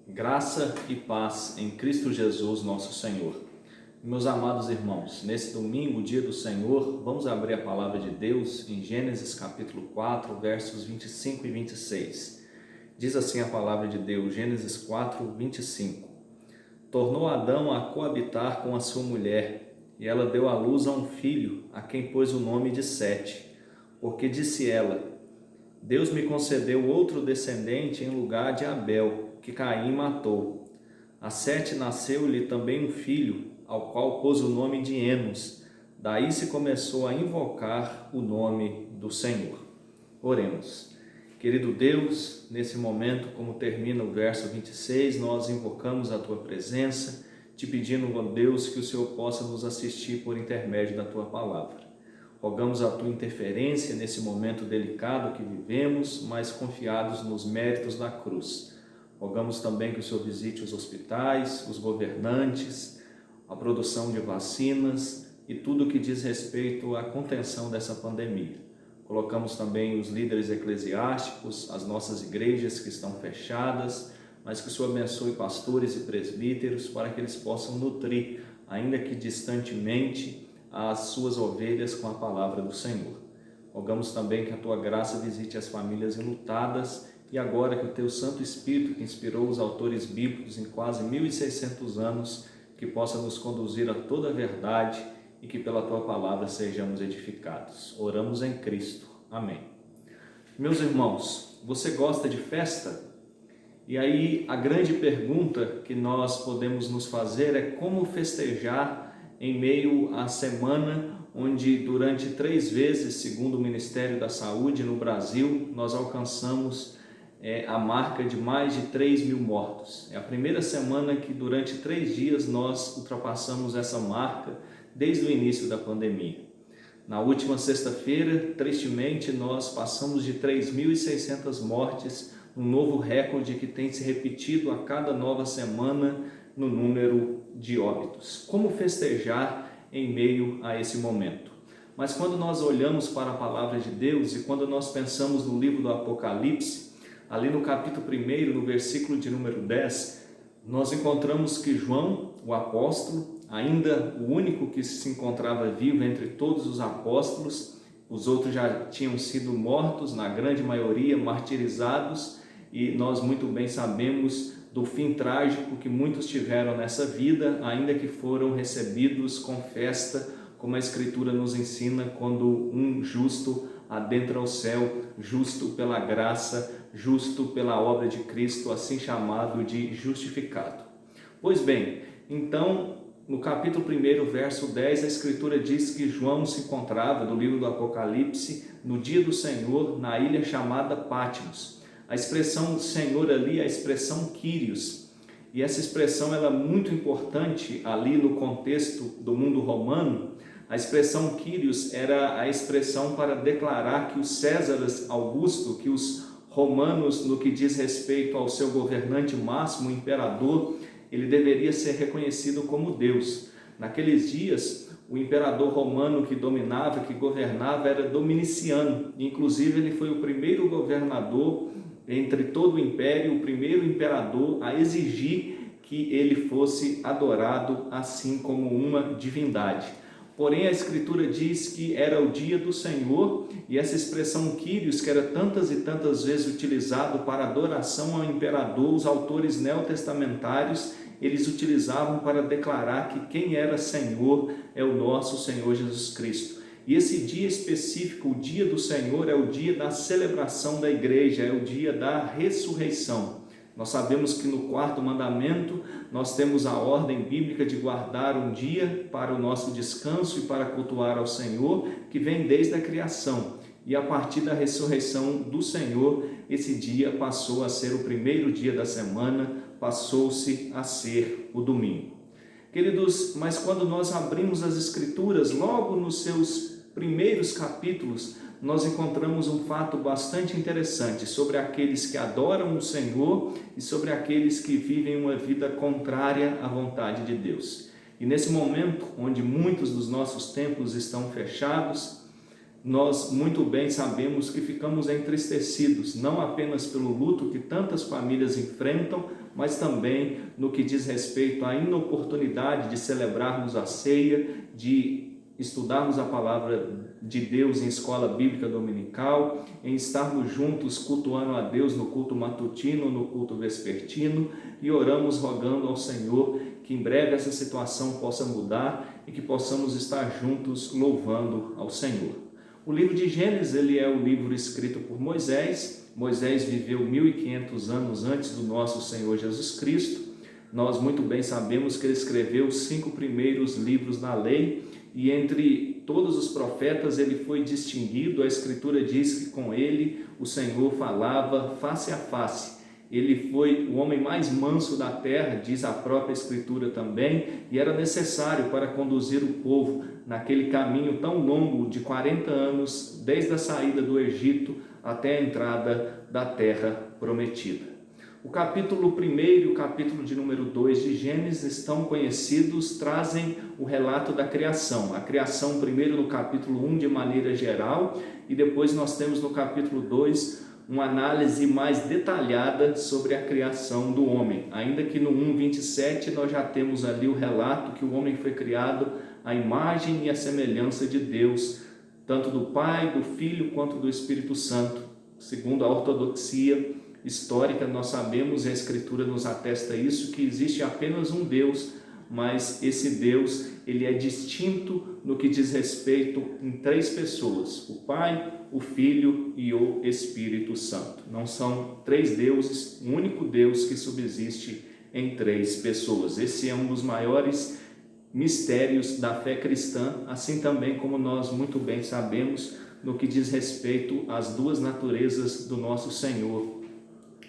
Graça e paz em Cristo Jesus, nosso Senhor. Meus amados irmãos, nesse domingo, dia do Senhor, vamos abrir a palavra de Deus em Gênesis capítulo 4, versos 25 e 26. Diz assim a palavra de Deus, Gênesis 4, 25. Tornou Adão a coabitar com a sua mulher, e ela deu à luz a um filho, a quem pôs o nome de Sete, porque disse ela: Deus me concedeu outro descendente em lugar de Abel, que Caim matou. A Sete nasceu-lhe também um filho, ao qual pôs o nome de Enos. Daí se começou a invocar o nome do Senhor. Oremos. Querido Deus, nesse momento, como termina o verso 26, nós invocamos a Tua presença, te pedindo, ó Deus, que o Senhor possa nos assistir por intermédio da Tua palavra. Rogamos a Tua interferência nesse momento delicado que vivemos, mas confiados nos méritos da cruz. Rogamos também que o Senhor visite os hospitais, os governantes, a produção de vacinas e tudo que diz respeito à contenção dessa pandemia. Colocamos também os líderes eclesiásticos, as nossas igrejas que estão fechadas, mas que o Senhor abençoe pastores e presbíteros para que eles possam nutrir, ainda que distantemente, as suas ovelhas com a palavra do Senhor. Rogamos também que a Tua graça visite as famílias enlutadas e agora que o Teu Santo Espírito, que inspirou os autores bíblicos em quase 1.600 anos, que possa nos conduzir a toda a verdade e que pela Tua palavra sejamos edificados. Oramos em Cristo. Amém. Meus irmãos, você gosta de festa? E aí a grande pergunta que nós podemos nos fazer é como festejar em meio à semana onde durante 3 vezes, segundo o Ministério da Saúde no Brasil, nós alcançamos a marca de mais de 3.000 mortos. É a primeira semana que durante 3 dias nós ultrapassamos essa marca desde o início da pandemia. Na última sexta-feira, tristemente, nós passamos de 3.600 mortes, um novo recorde que tem se repetido a cada nova semana no número de óbitos. Como festejar em meio a esse momento? Mas quando nós olhamos para a palavra de Deus e quando nós pensamos no livro do Apocalipse, ali no capítulo 1, no versículo de número 10, nós encontramos que João, o apóstolo, ainda o único que se encontrava vivo entre todos os apóstolos, os outros já tinham sido mortos, na grande maioria martirizados, e nós muito bem sabemos do fim trágico que muitos tiveram nessa vida, ainda que foram recebidos com festa, como a Escritura nos ensina, quando um justo adentra o céu, justo pela graça, justo pela obra de Cristo, assim chamado de justificado. Pois bem, então, no capítulo 1, verso 10, a Escritura diz que João se encontrava, do livro do Apocalipse, no dia do Senhor, na ilha chamada Patmos. A expressão Senhor ali é a expressão Kyrios, e essa expressão ela é muito importante ali no contexto do mundo romano. A expressão Kyrios era a expressão para declarar que os Césares Augusto, que os romanos, no que diz respeito ao seu governante máximo, o imperador, ele deveria ser reconhecido como Deus. Naqueles dias, o imperador romano que dominava, que governava, era Dominiciano. Inclusive, ele foi o primeiro governador entre todo o império, o primeiro imperador a exigir que ele fosse adorado assim como uma divindade. Porém, a Escritura diz que era o dia do Senhor, e essa expressão Kyrios, que era tantas e tantas vezes utilizado para adoração ao imperador, os autores neotestamentários, eles utilizavam para declarar que quem era Senhor é o nosso Senhor Jesus Cristo. E esse dia específico, o dia do Senhor, é o dia da celebração da igreja, é o dia da ressurreição. Nós sabemos que no 4º mandamento nós temos a ordem bíblica de guardar um dia para o nosso descanso e para cultuar ao Senhor, que vem desde a criação. E a partir da ressurreição do Senhor, esse dia passou a ser o primeiro dia da semana, passou-se a ser o domingo. Queridos, mas quando nós abrimos as Escrituras, logo nos seus primeiros capítulos, nós encontramos um fato bastante interessante sobre aqueles que adoram o Senhor e sobre aqueles que vivem uma vida contrária à vontade de Deus. E nesse momento, onde muitos dos nossos templos estão fechados, nós muito bem sabemos que ficamos entristecidos, não apenas pelo luto que tantas famílias enfrentam, mas também no que diz respeito à inoportunidade de celebrarmos a ceia, de estudarmos a palavra de Deus em escola bíblica dominical, em estarmos juntos cultuando a Deus no culto matutino, no culto vespertino, e oramos rogando ao Senhor que em breve essa situação possa mudar e que possamos estar juntos louvando ao Senhor. O livro de Gênesis, ele é o livro escrito por Moisés. Moisés viveu 1500 anos antes do nosso Senhor Jesus Cristo. Nós muito bem sabemos que ele escreveu os 5 primeiros livros da lei, e entre todos os profetas ele foi distinguido. A Escritura diz que com ele o Senhor falava face a face. Ele foi o homem mais manso da terra, diz a própria Escritura também, e era necessário para conduzir o povo naquele caminho tão longo de 40 anos, desde a saída do Egito até a entrada da terra prometida. O capítulo 1 e o capítulo de número 2 de Gênesis estão conhecidos, trazem o relato da criação. A criação primeiro no capítulo 1 de maneira geral, e depois nós temos no capítulo 2 uma análise mais detalhada sobre a criação do homem. Ainda que no 1:27 nós já temos ali o relato que o homem foi criado à imagem e à semelhança de Deus, tanto do Pai, do Filho quanto do Espírito Santo. Segundo a ortodoxia histórica, nós sabemos, e a Escritura nos atesta isso, que existe apenas um Deus, mas esse Deus ele é distinto no que diz respeito em 3 pessoas: o Pai, o Filho e o Espírito Santo. Não são 3 deuses, um único Deus que subsiste em 3 pessoas. Esse é um dos maiores mistérios da fé cristã, assim também como nós muito bem sabemos no que diz respeito às 2 naturezas do nosso Senhor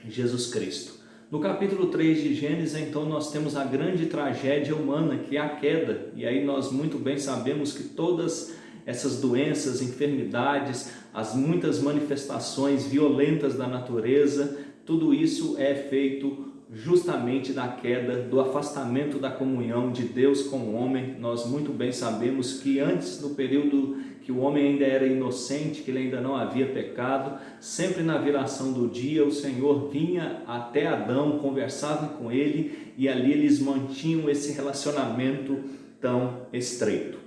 Jesus Cristo. No capítulo 3 de Gênesis, então, nós temos a grande tragédia humana, que é a queda. E aí nós muito bem sabemos que todas essas doenças, enfermidades, as muitas manifestações violentas da natureza, tudo isso é feito justamente da queda, do afastamento da comunhão de Deus com o homem. Nós muito bem sabemos que antes, no período que o homem ainda era inocente, que ele ainda não havia pecado, sempre na viração do dia o Senhor vinha até Adão, conversava com ele, e ali eles mantinham esse relacionamento tão estreito.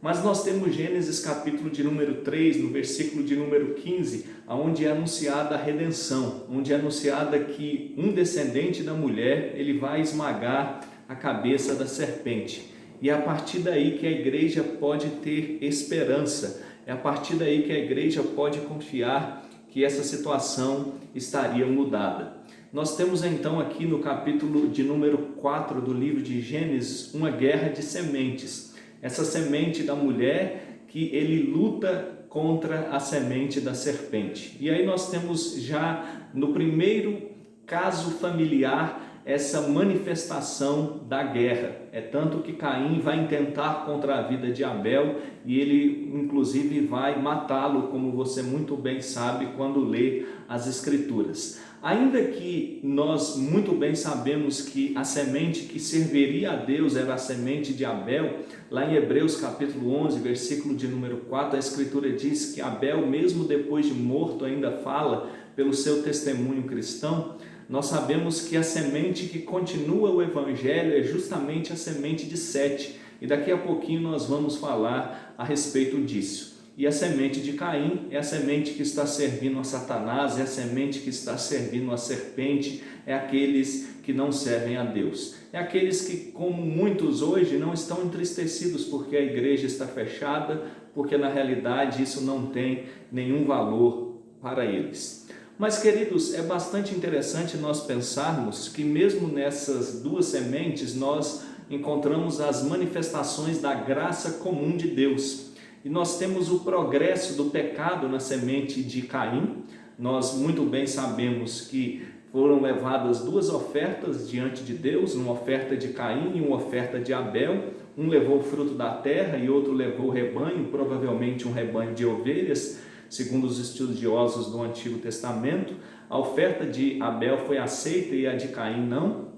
Mas nós temos Gênesis capítulo de número 3, no versículo de número 15, onde é anunciada a redenção, onde é anunciada que um descendente da mulher, ele vai esmagar a cabeça da serpente. E é a partir daí que a igreja pode ter esperança, é a partir daí que a igreja pode confiar que essa situação estaria mudada. Nós temos então aqui no capítulo de número 4 do livro de Gênesis uma guerra de sementes. Essa semente da mulher que ele luta contra a semente da serpente. E aí nós temos já no primeiro caso familiar essa manifestação da guerra. É tanto que Caim vai intentar contra a vida de Abel e ele inclusive vai matá-lo, como você muito bem sabe quando lê as Escrituras. Ainda que nós muito bem sabemos que a semente que serviria a Deus era a semente de Abel, lá em Hebreus capítulo 11, versículo de número 4, a Escritura diz que Abel, mesmo depois de morto, ainda fala pelo seu testemunho cristão. Nós sabemos que a semente que continua o Evangelho é justamente a semente de Sete, e daqui a pouquinho nós vamos falar a respeito disso. E a semente de Caim é a semente que está servindo a Satanás, é a semente que está servindo a serpente, é aqueles que não servem a Deus. É aqueles que, como muitos hoje, não estão entristecidos porque a igreja está fechada, porque na realidade isso não tem nenhum valor para eles. Mas, queridos, é bastante interessante nós pensarmos que mesmo nessas 2 sementes nós encontramos as manifestações da graça comum de Deus. E nós temos o progresso do pecado na semente de Caim. Nós muito bem sabemos que foram levadas 2 ofertas diante de Deus, uma oferta de Caim e uma oferta de Abel. Um levou o fruto da terra e outro levou o rebanho, provavelmente um rebanho de ovelhas, segundo os estudiosos do Antigo Testamento. A oferta de Abel foi aceita e a de Caim não.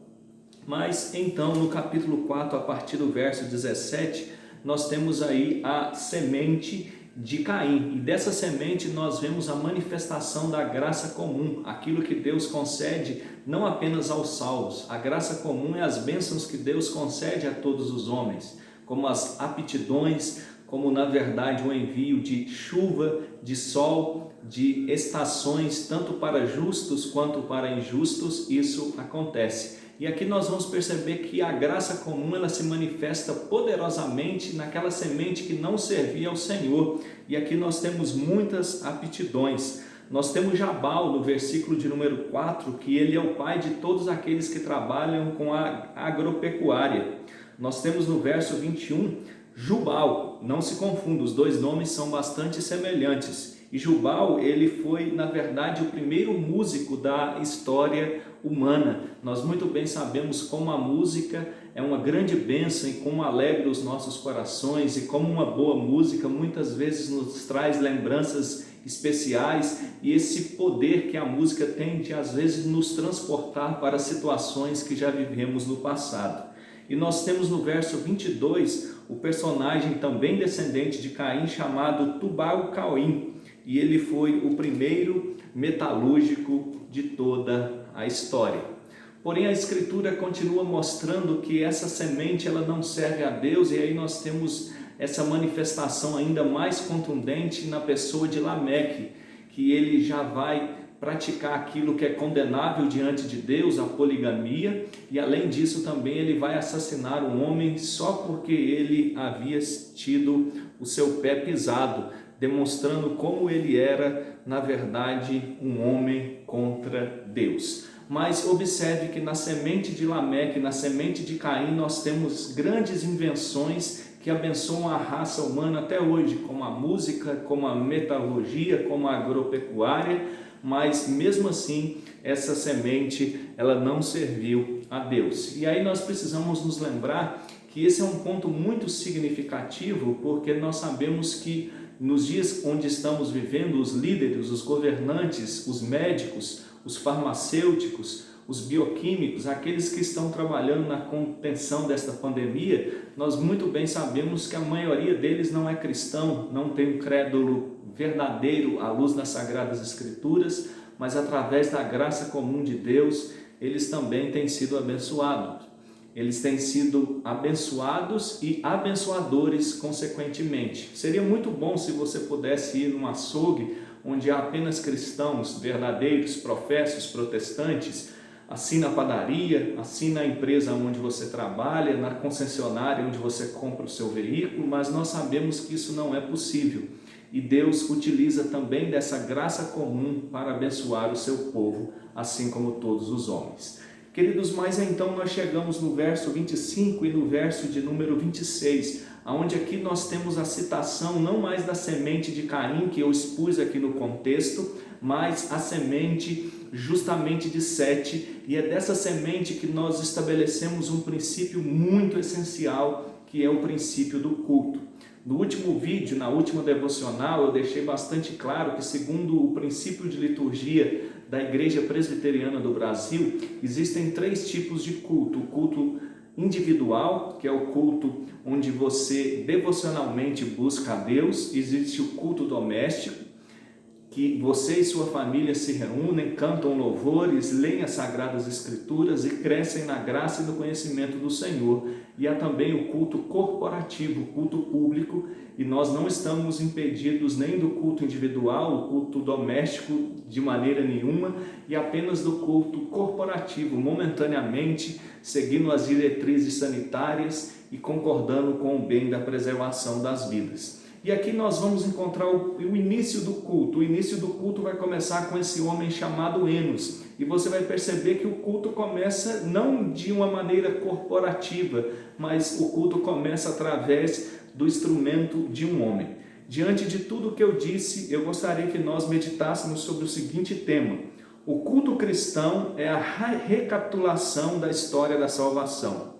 Mas então no capítulo 4, a partir do verso 17, nós temos aí a semente de Caim, e dessa semente nós vemos a manifestação da graça comum, aquilo que Deus concede não apenas aos salvos. A graça comum é as bênçãos que Deus concede a todos os homens, como as aptidões, como na verdade o envio de chuva, de sol, de estações, tanto para justos quanto para injustos. Isso acontece. E aqui nós vamos perceber que a graça comum ela se manifesta poderosamente naquela semente que não servia ao Senhor. E aqui nós temos muitas aptidões. Nós temos Jabal no versículo de número 4, que ele é o pai de todos aqueles que trabalham com a agropecuária. Nós temos no verso 21, Jubal. Não se confunda, os dois nomes são bastante semelhantes. E Jubal, ele foi, na verdade, o primeiro músico da história humana. Nós muito bem sabemos como a música é uma grande bênção e como alegra os nossos corações, e como uma boa música muitas vezes nos traz lembranças especiais, e esse poder que a música tem de às vezes nos transportar para situações que já vivemos no passado. E nós temos no verso 22 o personagem também descendente de Caim chamado Tubal-Caim, e ele foi o primeiro metalúrgico de toda a história. Porém a Escritura continua mostrando que essa semente ela não serve a Deus, e aí nós temos essa manifestação ainda mais contundente na pessoa de Lameque, que ele já vai praticar aquilo que é condenável diante de Deus, a poligamia, e além disso também ele vai assassinar um homem só porque ele havia tido o seu pé pisado, demonstrando como ele era, na verdade, um homem contra Deus. Mas observe que na semente de Lameque, na semente de Caim, nós temos grandes invenções que abençoam a raça humana até hoje, como a música, como a metalurgia, como a agropecuária, mas mesmo assim essa semente ela não serviu a Deus. E aí nós precisamos nos lembrar que esse é um ponto muito significativo, porque nós sabemos que nos dias onde estamos vivendo, os líderes, os governantes, os médicos, os farmacêuticos, os bioquímicos, aqueles que estão trabalhando na contenção desta pandemia, nós muito bem sabemos que a maioria deles não é cristão, não tem um credo verdadeiro à luz das Sagradas Escrituras, mas através da graça comum de Deus, eles também têm sido abençoados. Eles têm sido abençoados e abençoadores consequentemente. Seria muito bom se você pudesse ir num açougue onde há apenas cristãos verdadeiros, professos, protestantes, assim na padaria, assim na empresa onde você trabalha, na concessionária onde você compra o seu veículo, mas nós sabemos que isso não é possível. E Deus utiliza também dessa graça comum para abençoar o seu povo, assim como todos os homens. Queridos, mas então nós chegamos no verso 25 e no verso de número 26, onde aqui nós temos a citação não mais da semente de Caim, que eu expus aqui no contexto, mas a semente justamente de Sete, e é dessa semente que nós estabelecemos um princípio muito essencial, que é o princípio do culto. No último vídeo, na última devocional, eu deixei bastante claro que, segundo o princípio de liturgia da Igreja Presbiteriana do Brasil, existem 3 tipos de culto: o culto individual, que é o culto onde você devocionalmente busca a Deus; existe o culto doméstico, que você e sua família se reúnem, cantam louvores, leem as Sagradas Escrituras e crescem na graça e no conhecimento do Senhor. E há também o culto corporativo, o culto público, e nós não estamos impedidos nem do culto individual, o culto doméstico de maneira nenhuma, e apenas do culto corporativo, momentaneamente, seguindo as diretrizes sanitárias e concordando com o bem da preservação das vidas. E aqui nós vamos encontrar o início do culto. O início do culto vai começar com esse homem chamado Enos. E você vai perceber que o culto começa não de uma maneira corporativa, mas o culto começa através do instrumento de um homem. Diante de tudo que eu disse, eu gostaria que nós meditássemos sobre o seguinte tema: o culto cristão é a recapitulação da história da salvação.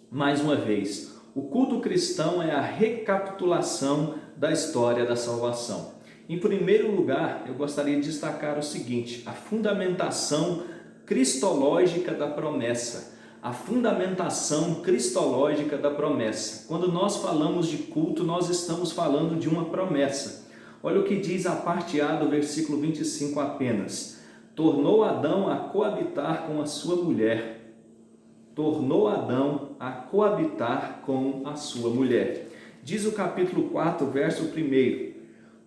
Mais uma vez, o culto cristão é a recapitulação da história da salvação. Em primeiro lugar, eu gostaria de destacar o seguinte: a fundamentação cristológica da promessa. a fundamentação cristológica da promessa. Quando nós falamos de culto, nós estamos falando de uma promessa. Olha o que diz a parte A do versículo 25 apenas. Tornou Adão a coabitar com a sua mulher. Tornou Adão a coabitar com a sua mulher. Diz o capítulo 4, verso 1.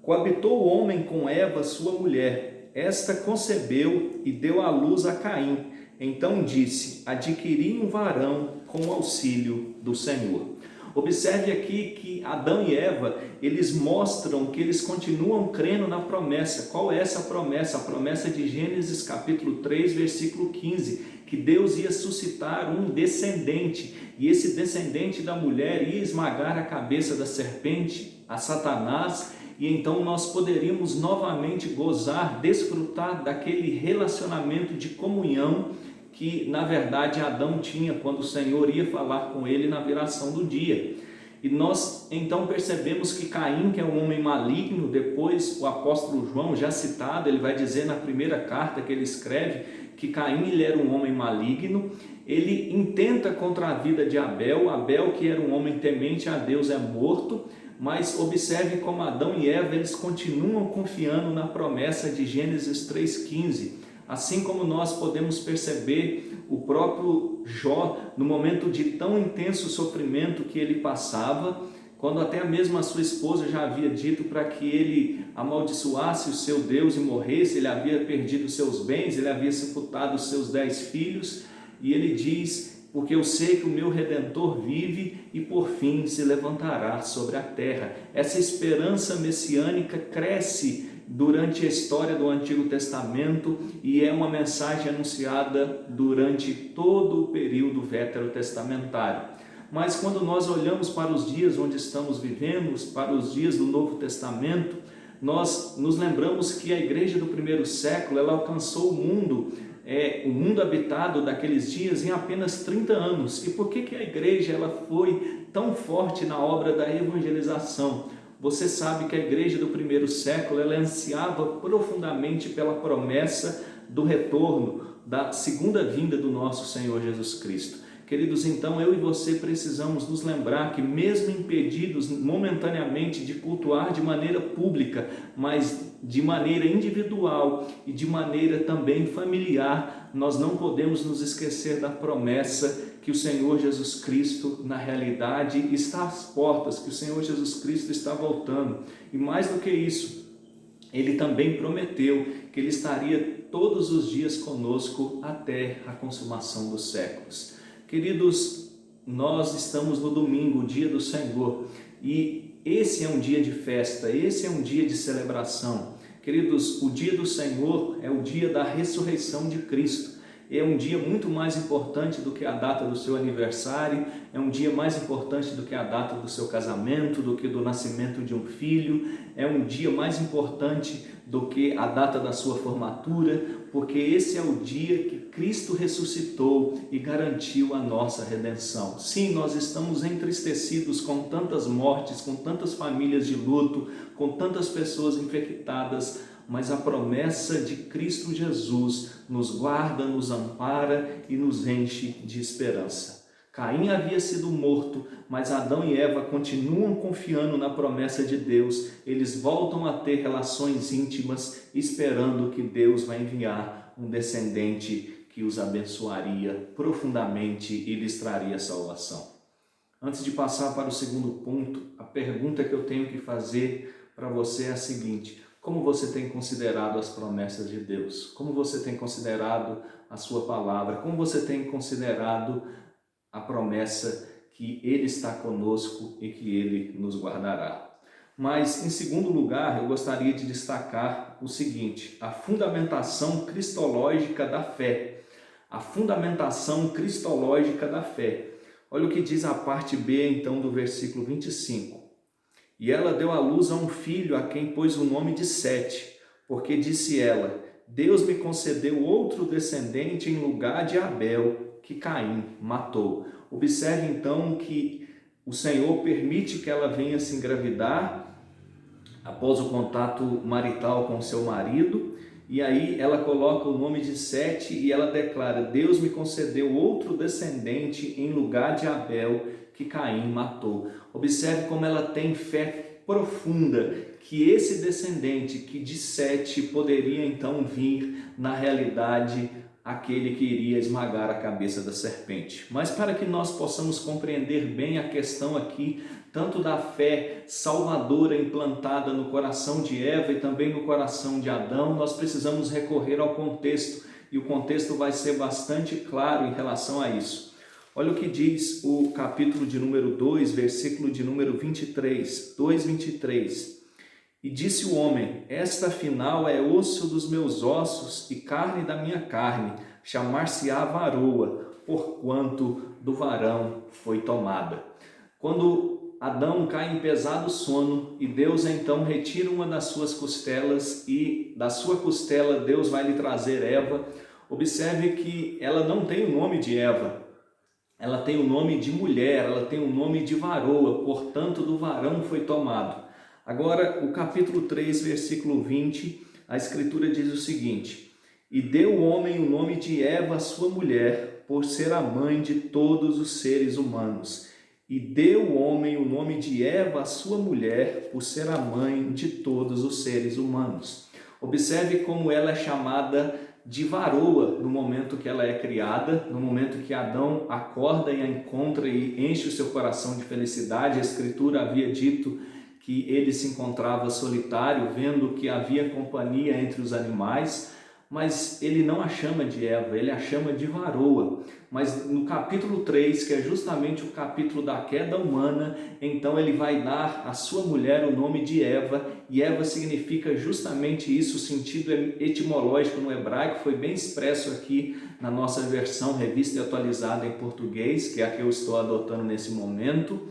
Coabitou o homem com Eva, sua mulher. Esta concebeu e deu à luz a Caim. Então disse: adquiri um varão com o auxílio do Senhor. Observe aqui que Adão e Eva, eles mostram que eles continuam crendo na promessa. Qual é essa promessa? A promessa de Gênesis capítulo 3, versículo 15, que Deus ia suscitar um descendente, e esse descendente da mulher ia esmagar a cabeça da serpente, a Satanás, e então nós poderíamos novamente gozar, desfrutar daquele relacionamento de comunhão que na verdade Adão tinha quando o Senhor ia falar com ele na viração do dia. E nós então percebemos que Caim, que é um homem maligno, depois o apóstolo João, já citado, ele vai dizer na primeira carta que ele escreve, que Caim ele era um homem maligno, ele intenta contra a vida de Abel. Abel, que era um homem temente a Deus, é morto. Mas observe como Adão e Eva, eles continuam confiando na promessa de Gênesis 3,15. Assim como nós podemos perceber o próprio Jó, no momento de tão intenso sofrimento que ele passava, quando até mesmo a sua esposa já havia dito para que ele amaldiçoasse o seu Deus e morresse, ele havia perdido seus bens, ele havia sepultado os seus 10 filhos, e ele diz: porque eu sei que o meu Redentor vive e por fim se levantará sobre a terra. Essa esperança messiânica cresce durante a história do Antigo Testamento e é uma mensagem anunciada durante todo o período veterotestamentário. Mas quando nós olhamos para os dias onde estamos vivendo, para os dias do Novo Testamento, nós nos lembramos que a igreja do primeiro século, ela alcançou o mundo habitado daqueles dias em apenas 30 anos. E por que a igreja ela foi tão forte na obra da evangelização? Você sabe que a igreja do primeiro século, ela ansiava profundamente pela promessa do retorno, da segunda vinda do nosso Senhor Jesus Cristo. Queridos, então eu e você precisamos nos lembrar que mesmo impedidos momentaneamente de cultuar de maneira pública, mas de maneira individual e de maneira também familiar, nós não podemos nos esquecer da promessa que o Senhor Jesus Cristo, na realidade, está às portas, que o Senhor Jesus Cristo está voltando. E mais do que isso, Ele também prometeu que Ele estaria todos os dias conosco até a consumação dos séculos. Queridos, nós estamos no domingo, o dia do Senhor, e esse é um dia de festa, esse é um dia de celebração. Queridos, o dia do Senhor é o dia da ressurreição de Cristo. É um dia muito mais importante do que a data do seu aniversário, é um dia mais importante do que a data do seu casamento, do que do nascimento de um filho, é um dia mais importante do que a data da sua formatura, porque esse é o dia que Cristo ressuscitou e garantiu a nossa redenção. Sim, nós estamos entristecidos com tantas mortes, com tantas famílias de luto, com tantas pessoas infectadas, mas a promessa de Cristo Jesus nos guarda, nos ampara e nos enche de esperança. Caim havia sido morto, mas Adão e Eva continuam confiando na promessa de Deus. Eles voltam a ter relações íntimas, esperando que Deus vai enviar um descendente que os abençoaria profundamente e lhes traria salvação. Antes de passar para o segundo ponto, a pergunta que eu tenho que fazer para você é a seguinte: como você tem considerado as promessas de Deus? Como você tem considerado a sua palavra? Como você tem considerado a promessa que Ele está conosco e que Ele nos guardará? Mas, em segundo lugar, eu gostaria de destacar o seguinte: a fundamentação cristológica da fé. A fundamentação cristológica da fé. Olha o que diz a parte B, então, do versículo 25. E ela deu à luz a um filho, a quem pôs o nome de Sete, porque disse ela: Deus me concedeu outro descendente em lugar de Abel, que Caim matou. Observe então que o Senhor permite que ela venha se engravidar após o contato marital com seu marido, E aí ela coloca o nome de Sete e ela declara: Deus me concedeu outro descendente em lugar de Abel, que Caim matou. Observe como ela tem fé profunda que esse descendente, que de Sete, poderia então vir, na realidade, aquele que iria esmagar a cabeça da serpente. Mas para que nós possamos compreender bem a questão aqui, tanto da fé salvadora implantada no coração de Eva e também no coração de Adão, nós precisamos recorrer ao contexto, e o contexto vai ser bastante claro em relação a isso. Olha o que diz o capítulo de número 2, versículo de número 23, 2:23. E disse o homem: esta afinal é osso dos meus ossos e carne da minha carne, chamar-se-á varoa, porquanto do varão foi tomada. Quando Adão cai em pesado sono e Deus então retira uma das suas costelas e da sua costela Deus vai lhe trazer Eva, observe que ela não tem o nome de Eva, ela tem o nome de mulher, ela tem o nome de varoa, portanto do varão foi tomado. Agora, o capítulo 3, versículo 20, a escritura diz o seguinte: e deu o homem o nome de Eva, sua mulher, por ser a mãe de todos os seres humanos. E deu o homem o nome de Eva, sua mulher, por ser a mãe de todos os seres humanos. Observe como ela é chamada de varoa no momento que ela é criada, no momento que Adão acorda e a encontra e enche o seu coração de felicidade. A escritura havia dito que ele se encontrava solitário, vendo que havia companhia entre os animais, mas ele não a chama de Eva, ele a chama de varoa. Mas no capítulo 3, que é justamente o capítulo da queda humana, então ele vai dar à sua mulher o nome de Eva, e Eva significa justamente isso. O sentido etimológico no hebraico foi bem expresso aqui na nossa versão revista e atualizada em português, que é a que eu estou adotando nesse momento,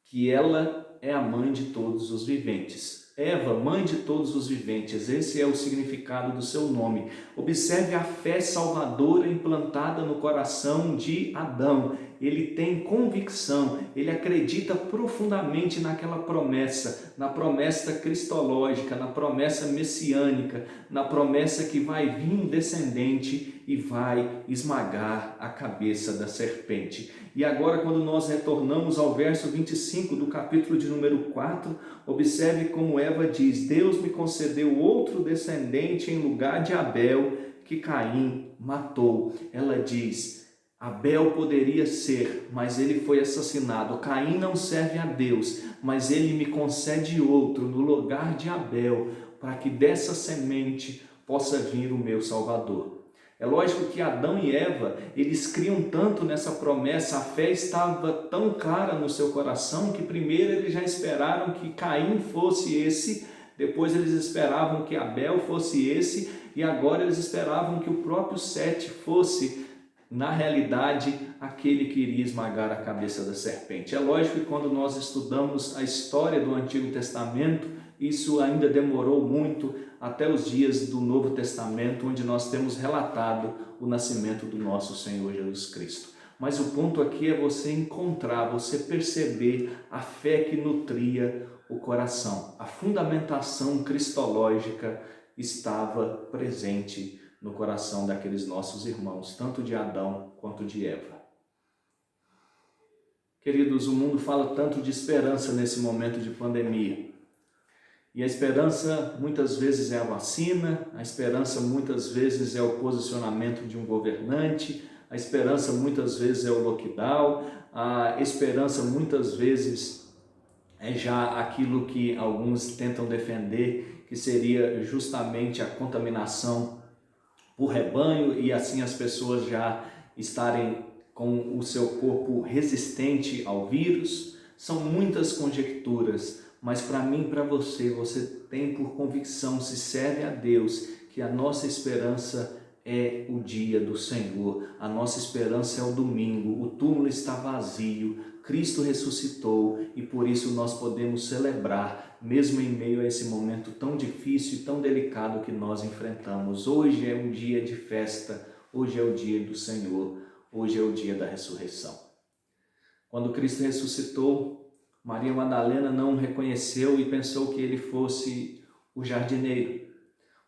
que ela é a mãe de todos os viventes. Eva, mãe de todos os viventes, esse é o significado do seu nome. Observe a fé salvadora implantada no coração de Adão. Ele tem convicção, ele acredita profundamente naquela promessa, na promessa cristológica, na promessa messiânica, na promessa que vai vir um descendente e vai esmagar a cabeça da serpente. E agora, quando nós retornamos ao verso 25 do capítulo de número 4, observe como Eva diz: Deus me concedeu outro descendente em lugar de Abel, que Caim matou. Ela diz: Abel poderia ser, mas ele foi assassinado. Caim não serve a Deus, mas ele me concede outro no lugar de Abel, para que dessa semente possa vir o meu Salvador. É lógico que Adão e Eva, eles criam tanto nessa promessa, a fé estava tão clara no seu coração, que primeiro eles já esperaram que Caim fosse esse, depois eles esperavam que Abel fosse esse, e agora eles esperavam que o próprio Sete fosse, na realidade, aquele que iria esmagar a cabeça da serpente. É lógico que quando nós estudamos a história do Antigo Testamento, isso ainda demorou muito até os dias do Novo Testamento, onde nós temos relatado o nascimento do nosso Senhor Jesus Cristo. Mas o ponto aqui é você encontrar, você perceber a fé que nutria o coração. A fundamentação cristológica estava presente no coração daqueles nossos irmãos, tanto de Adão quanto de Eva. Queridos, o mundo fala tanto de esperança nesse momento de pandemia. E a esperança muitas vezes é a vacina, a esperança muitas vezes é o posicionamento de um governante, a esperança muitas vezes é o lockdown, a esperança muitas vezes é já aquilo que alguns tentam defender, que seria justamente a contaminação por rebanho, e assim as pessoas já estarem com o seu corpo resistente ao vírus. São muitas conjecturas, mas para mim e para você, você tem por convicção, se serve a Deus, que a nossa esperança é o dia do Senhor, a nossa esperança é o domingo, o túmulo está vazio, Cristo ressuscitou e por isso nós podemos celebrar, mesmo em meio a esse momento tão difícil e tão delicado que nós enfrentamos. Hoje é um dia de festa, hoje é o dia do Senhor, hoje é o dia da ressurreição. Quando Cristo ressuscitou, Maria Madalena não o reconheceu e pensou que ele fosse o jardineiro.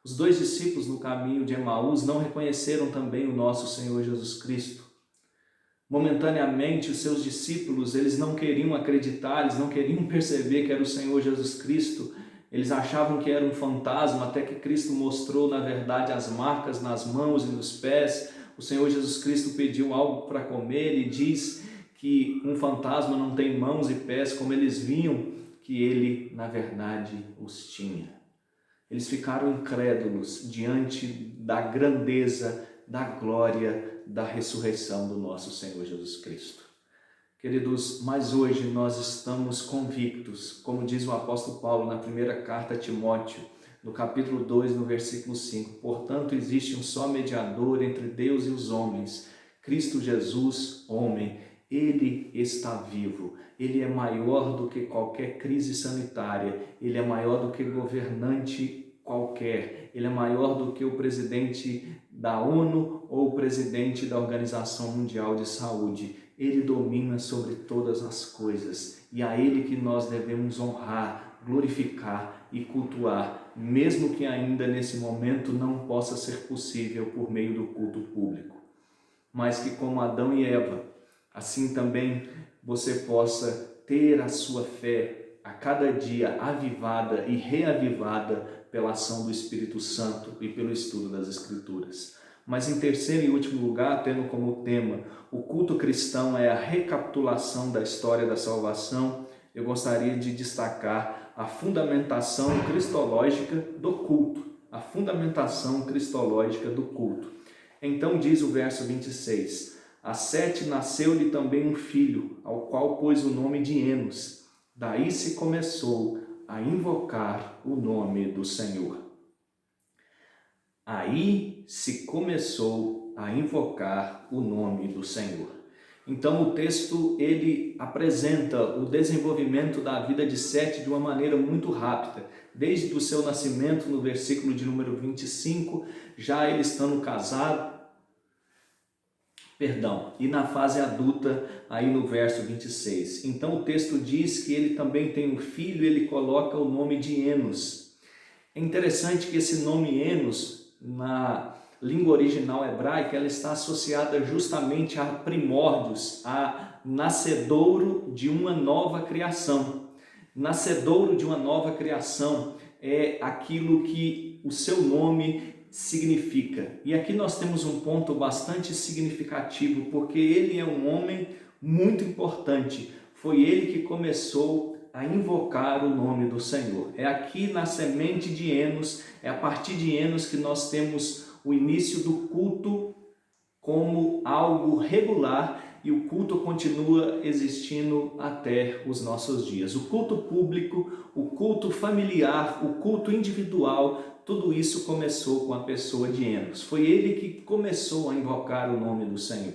Os dois discípulos no caminho de Emaús não reconheceram também o nosso Senhor Jesus Cristo. Momentaneamente, os seus discípulos, eles não queriam acreditar, eles não queriam perceber que era o Senhor Jesus Cristo. Eles achavam que era um fantasma, até que Cristo mostrou, na verdade, as marcas nas mãos e nos pés. O Senhor Jesus Cristo pediu algo para comer e diz que um fantasma não tem mãos e pés, como eles viam que ele, na verdade, os tinha. Eles ficaram incrédulos diante da grandeza, da glória, da ressurreição do nosso Senhor Jesus Cristo. Queridos, mas hoje nós estamos convictos, como diz o apóstolo Paulo na primeira carta a Timóteo, no capítulo 2, no versículo 5. Portanto, existe um só mediador entre Deus e os homens, Cristo Jesus, homem. Ele está vivo, ele é maior do que qualquer crise sanitária, ele é maior do que governante qualquer, ele é maior do que o presidente da ONU ou o presidente da Organização Mundial de Saúde. Ele domina sobre todas as coisas e a ele que nós devemos honrar, glorificar e cultuar, mesmo que ainda nesse momento não possa ser possível por meio do culto público, mas que como Adão e Eva, assim também você possa ter a sua fé a cada dia avivada e reavivada pela ação do Espírito Santo e pelo estudo das Escrituras. Mas em terceiro e último lugar, tendo como tema o culto cristão é a recapitulação da história da salvação, eu gostaria de destacar a fundamentação cristológica do culto. A fundamentação cristológica do culto. Então diz o verso 26, a Sete nasceu-lhe também um filho, ao qual pôs o nome de Enos. Daí se começou a invocar o nome do Senhor. Aí se começou a invocar o nome do Senhor. Então o texto ele apresenta o desenvolvimento da vida de Sete de uma maneira muito rápida. Desde o seu nascimento, no versículo de número 25, já ele estando casado, e na fase adulta, aí no verso 26. Então o texto diz que ele também tem um filho, ele coloca o nome de Enos. É interessante que esse nome Enos, na língua original hebraica, ela está associada justamente a primórdios, a nascedouro de uma nova criação. Nascedouro de uma nova criação é aquilo que o seu nome significa. E aqui nós temos um ponto bastante significativo, porque ele é um homem muito importante. Foi ele que começou a invocar o nome do Senhor. É aqui na semente de Enos, é a partir de Enos que nós temos o início do culto como algo regular, e o culto continua existindo até os nossos dias. O culto público, o culto familiar, o culto individual, tudo isso começou com a pessoa de Enos. Foi ele que começou a invocar o nome do Senhor.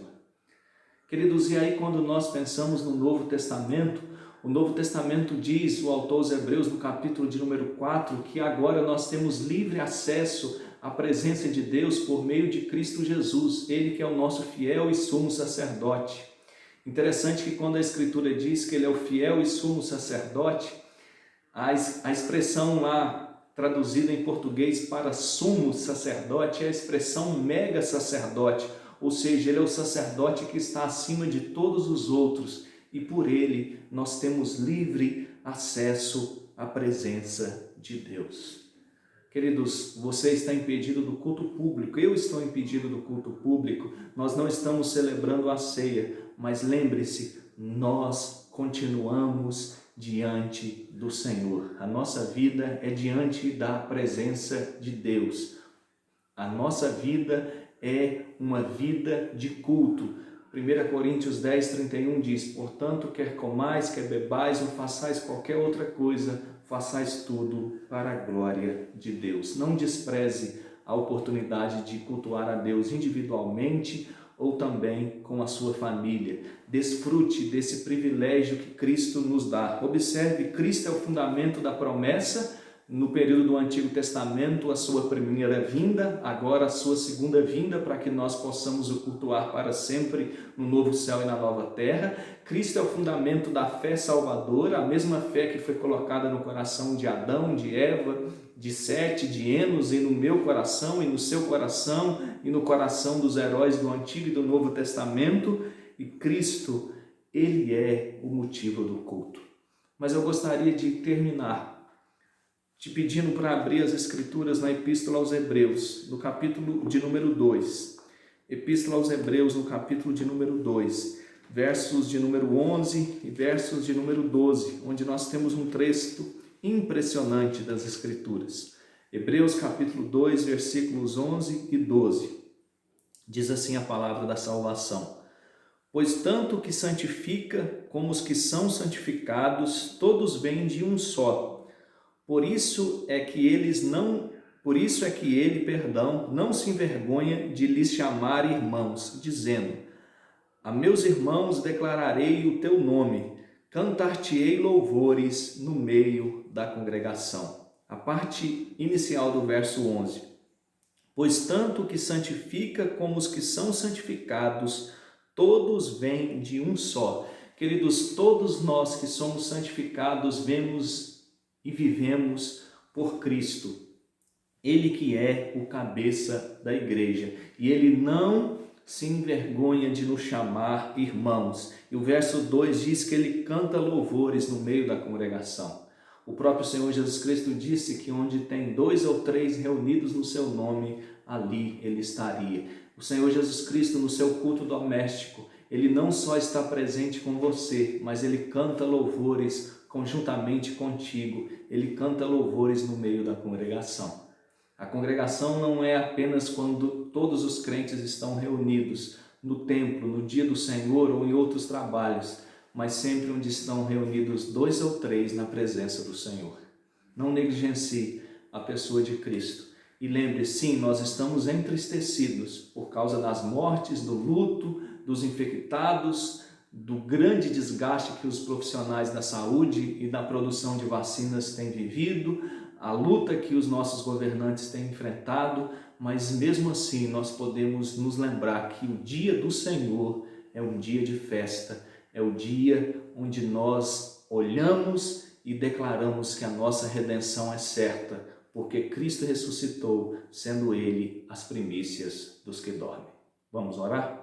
Queridos, e aí quando nós pensamos no Novo Testamento, o Novo Testamento diz, o autor aos Hebreus, no capítulo de número 4, que agora nós temos livre acesso à presença de Deus por meio de Cristo Jesus, ele que é o nosso fiel e sumo sacerdote. Interessante que quando a Escritura diz que ele é o fiel e sumo sacerdote, a expressão lá traduzida em português para sumo sacerdote é a expressão mega sacerdote, ou seja, ele é o sacerdote que está acima de todos os outros e por ele nós temos livre acesso à presença de Deus. Queridos, você está impedido do culto público, eu estou impedido do culto público, nós não estamos celebrando a ceia, mas lembre-se, nós continuamos diante do Senhor. A nossa vida é diante da presença de Deus. A nossa vida é uma vida de culto. 1 Coríntios 10, 31 diz, portanto, quer comais, quer bebais ou façais qualquer outra coisa, façais tudo para a glória de Deus. Não despreze a oportunidade de cultuar a Deus individualmente ou também com a sua família. Desfrute desse privilégio que Cristo nos dá. Observe, Cristo é o fundamento da promessa. No período do Antigo Testamento, a sua primeira vinda, agora a sua segunda vinda, para que nós possamos o cultuar para sempre no novo céu e na nova terra. Cristo é o fundamento da fé salvadora, a mesma fé que foi colocada no coração de Adão, de Eva, de Sete, de Enos, e no meu coração, e no seu coração, e no coração dos heróis do Antigo e do Novo Testamento, e Cristo, Ele é o motivo do culto. Mas eu gostaria de terminar te pedindo para abrir as Escrituras na Epístola aos Hebreus, no capítulo de número 2. Epístola aos Hebreus, no capítulo de número 2, versos de número 11 e versos de número 12, onde nós temos um texto impressionante das Escrituras. Hebreus capítulo 2, versículos 11 e 12. Diz assim a palavra da salvação: pois tanto o que santifica como os que são santificados, todos vêm de um só. Por isso é que ele, não se envergonha de lhes chamar irmãos, dizendo: a meus irmãos declararei o teu nome, cantar-te-ei louvores no meio da congregação. A parte inicial do verso 11. Pois tanto o que santifica como os que são santificados, todos vêm de um só. Queridos, todos nós que somos santificados vemos e vivemos por Cristo. Ele que é o cabeça da igreja. E ele não se envergonha de nos chamar irmãos. E o verso 2 diz que ele canta louvores no meio da congregação. O próprio Senhor Jesus Cristo disse que onde tem 2 ou 3 reunidos no seu nome, ali ele estaria. O Senhor Jesus Cristo, no seu culto doméstico, ele não só está presente com você, mas ele canta louvores conjuntamente contigo. Ele canta louvores no meio da congregação. A congregação não é apenas quando todos os crentes estão reunidos no templo, no dia do Senhor ou em outros trabalhos, mas sempre onde estão reunidos 2 ou 3 na presença do Senhor. Não negligencie a pessoa de Cristo. E lembre, sim, nós estamos entristecidos por causa das mortes, do luto, dos infectados, do grande desgaste que os profissionais da saúde e da produção de vacinas têm vivido, a luta que os nossos governantes têm enfrentado, mas mesmo assim nós podemos nos lembrar que o dia do Senhor é um dia de festa, é o dia onde nós olhamos e declaramos que a nossa redenção é certa, porque Cristo ressuscitou, sendo Ele as primícias dos que dormem. Vamos orar?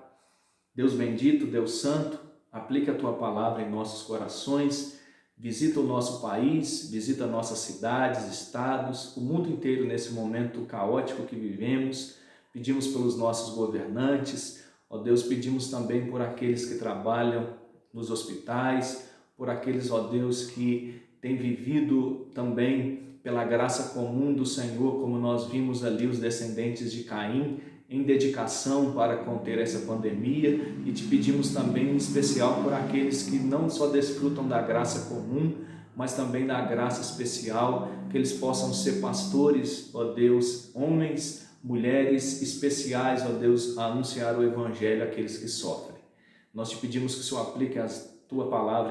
Deus bendito, Deus santo, aplica a Tua palavra em nossos corações, visita o nosso país, visita nossas cidades, estados, o mundo inteiro nesse momento caótico que vivemos. Pedimos pelos nossos governantes, ó Deus, pedimos também por aqueles que trabalham nos hospitais, por aqueles, ó Deus, que têm vivido também pela graça comum do Senhor, como nós vimos ali os descendentes de Caim, em dedicação para conter essa pandemia, e te pedimos também em especial por aqueles que não só desfrutam da graça comum, mas também da graça especial, que eles possam ser pastores, ó Deus, homens, mulheres especiais, ó Deus, a anunciar o Evangelho àqueles que sofrem. Nós te pedimos que o Senhor aplique a Tua palavra